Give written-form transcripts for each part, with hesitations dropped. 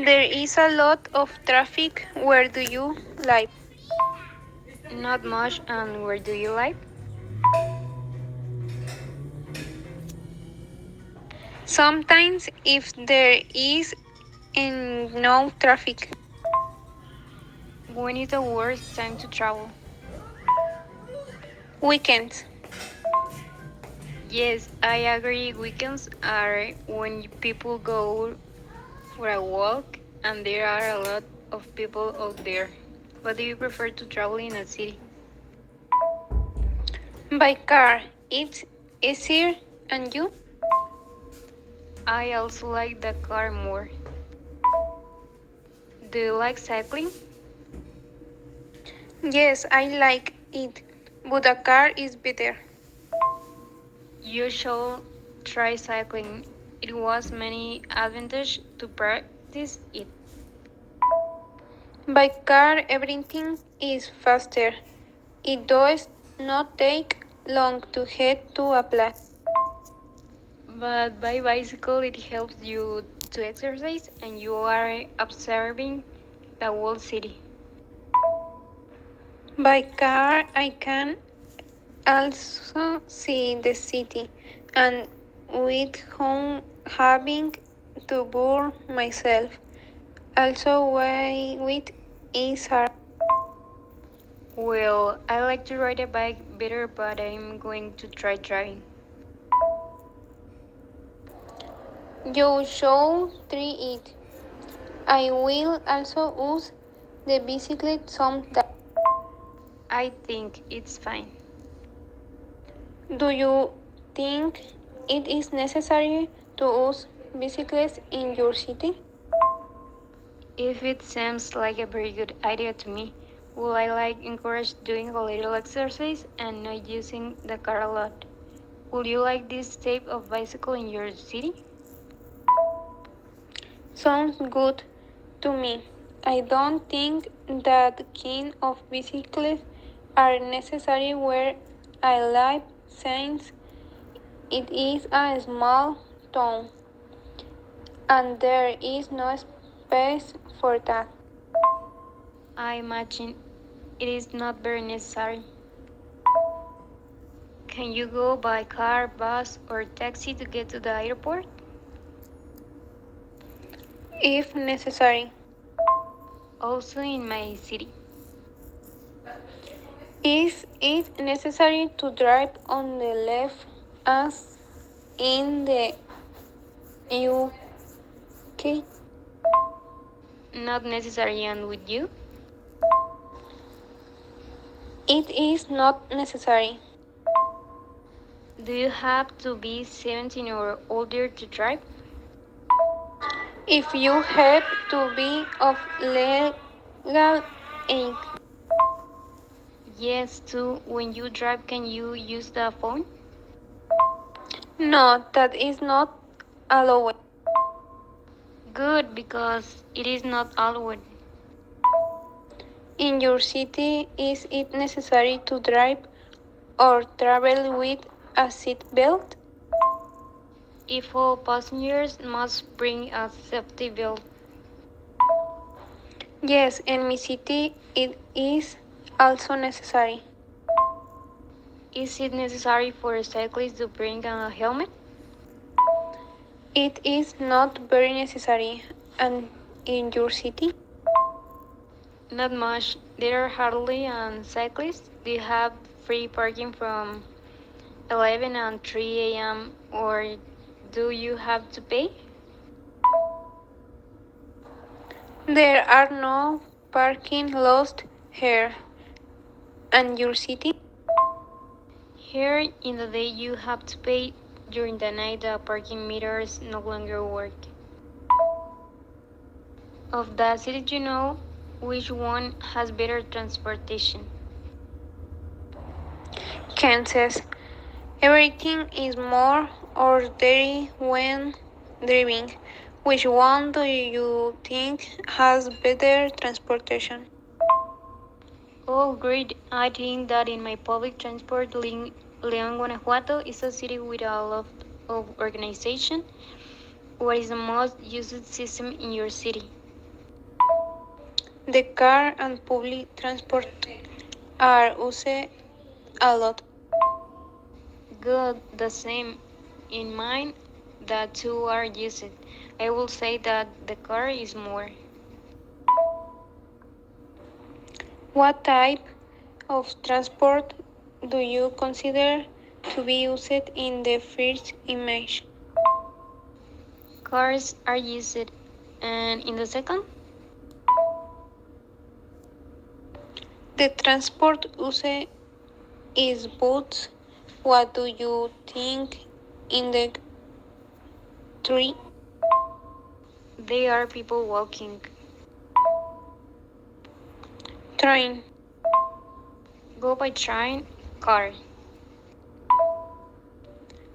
There is a lot of traffic. Where do you live? Not much, and where do you live? Sometimes, if there is no traffic. When is the worst time to travel? Weekends. Yes, I agree. Weekends are when people go for a walk, and there are a lot of people out there. But do you prefer to travel in a city? By car. It's easier. And you? I also like the car more. Do you like cycling? Yes, I like it. But a car is better. You should try cycling. It was many advantage to practice it. By car, everything is faster. It does not take long to head to a place. But by bicycle, it helps you to exercise and you are observing the whole city. By car, I can also see the city, and without having to burn myself. Also, why with is hard. Well, I like to ride a bike better, but I'm going to try driving. You should try it. I will also use the bicycle sometime. I think it's fine. Do you think it is necessary to use bicycles in your city? If it seems like a very good idea to me, will I like encourage doing a little exercise and not using the car a lot? Would you like this type of bicycle in your city? Sounds good to me. I don't think that kind of bicycles are necessary where I live since it is a small town and there is no space for that. I imagine it is not very necessary. Can you go by car, bus, or taxi to get to the airport? If necessary. Also in my city. Is it necessary to drive on the left as in the UK? Not necessary, and with you? It is not necessary. Do you have to be 17 or older to drive? If you have to be of legal age. Yes, too. When you drive, can you use the phone? No, that is not allowed. Good, because it is not allowed. In your city, is it necessary to drive or travel with a seat belt? If all passengers must bring a safety belt. Yes, in my city, it is also necessary. Is it necessary for cyclists to bring a helmet? It is not very necessary. And in your city? Not much. There are hardly any cyclists. They have free parking from 11 and 3 a.m. or do you have to pay? There are no parking laws here. And your city? Here in the day you have to pay. During the night the parking meters no longer work. Of the cities you know, which one has better transportation? Kansas. Everything is more orderly when driving. Which one do you think has better transportation? Oh great, I think that in my public transport, Leon, Guanajuato is a city with a lot of organization. What is the most used system in your city? The car and public transport are used a lot. Good, the same. In mine, the two are used. I will say that the car is more. What type of transport do you consider to be used in the first image? Cars are used. And in the second? The transport used is boats. What do you think in the three? They are people walking. Train. Go by train, car.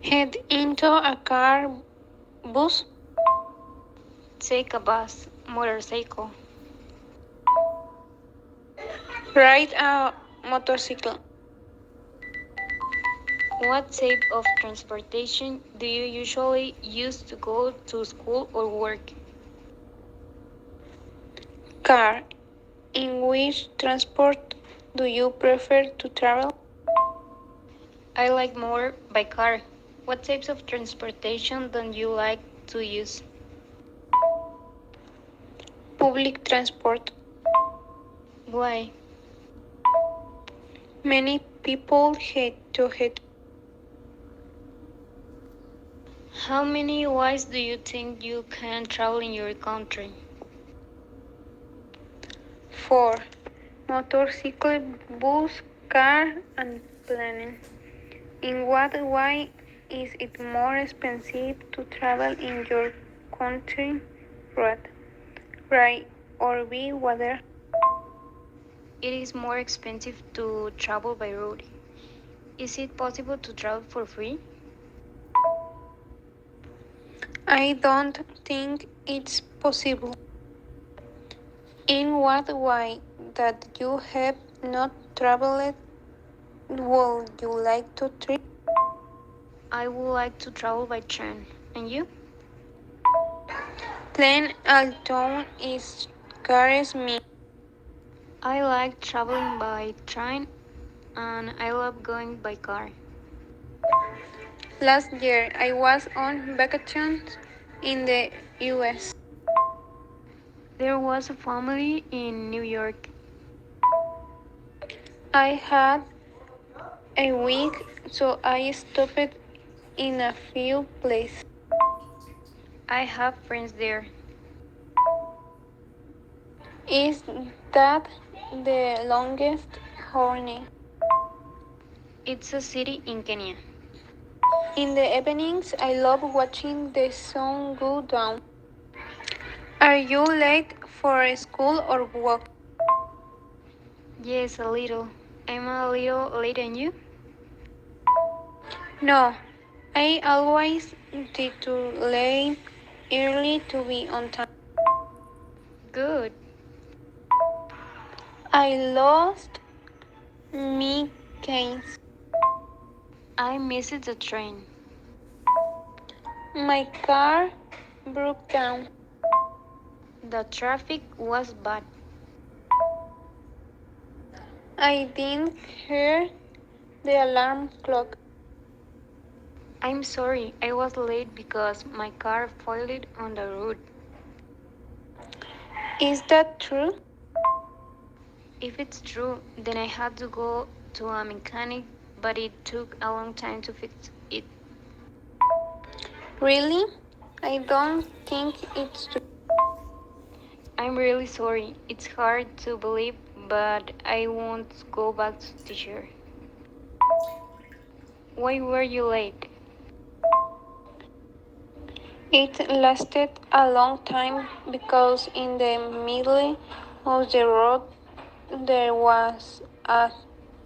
Head into a car, bus. Take a bus, motorcycle. Ride a motorcycle. What type of transportation do you usually use to go to school or work? Car. In which transport do you prefer to travel? I like more by car. What types of transportation don't you like to use? Public transport. Why? Many people head to head. How many ways do you think you can travel in your country? 4. Motorcycle, bus, car, and plane. In what way is it more expensive to travel in your country? Road, rail, or by water? It is more expensive to travel by road. Is it possible to travel for free? I don't think it's possible. In what way that you have not traveled would you like to trip? I would like to travel by train. And you? Plane alone is scares me. I like traveling by train and I love going by car. Last year I was on vacation in the US. There was a family in New York. I had a week, so I stopped in a few places. I have friends there. Is that the longest journey? It's a city in Kenya. In the evenings, I love watching the sun go down. Are you late for school or work? Yes, a little. I'm a little late than you. No, I always try to leave early to be on time. Good. I lost my keys. I missed the train. My car broke down. The traffic was bad. I didn't hear the alarm clock. I'm sorry, I was late because my car failed on the road. Is that true? If it's true, then I had to go to a mechanic, but it took a long time to fix it. Really? I don't think it's true. I'm really sorry. It's hard to believe, but I won't go back to teacher. Why were you late? It lasted a long time because in the middle of the road there was a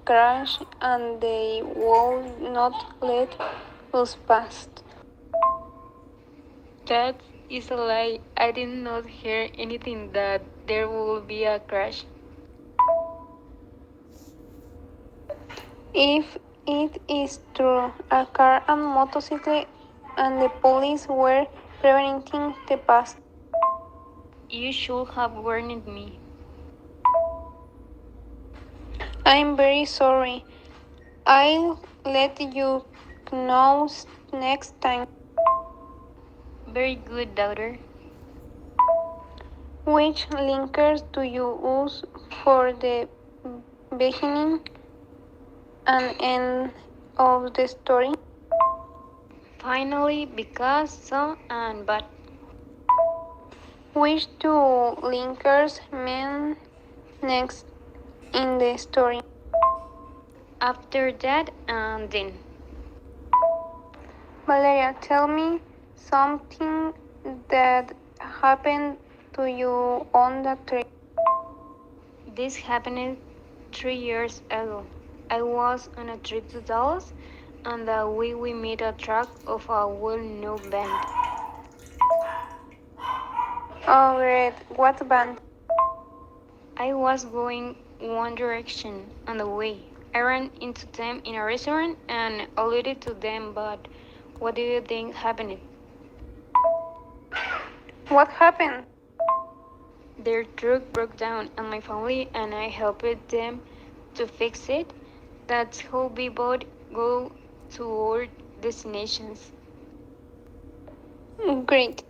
crash and they would not let us pass. That is a lie. I did not hear anything that there will be a crash. If it is true, a car and motorcycle and the police were preventing the past. You should have warned me. I'm very sorry. I'll let you know next time. Very good, daughter. Which linkers do you use for the beginning and end of the story? Finally, because, so, and but. Which two linkers mean next in the story? After that, and then. Valeria, tell me something that happened to you on the trip. This happened 3 years ago. I was on a trip to Dallas, and we met a track of a well-known band. Oh, great. What band? I was going One Direction on the way. I ran into them in a restaurant and alluded to them, but what do you think happened? What happened? Their truck broke down, and my family and I helped them to fix it. That's how we both go to our destinations. Great.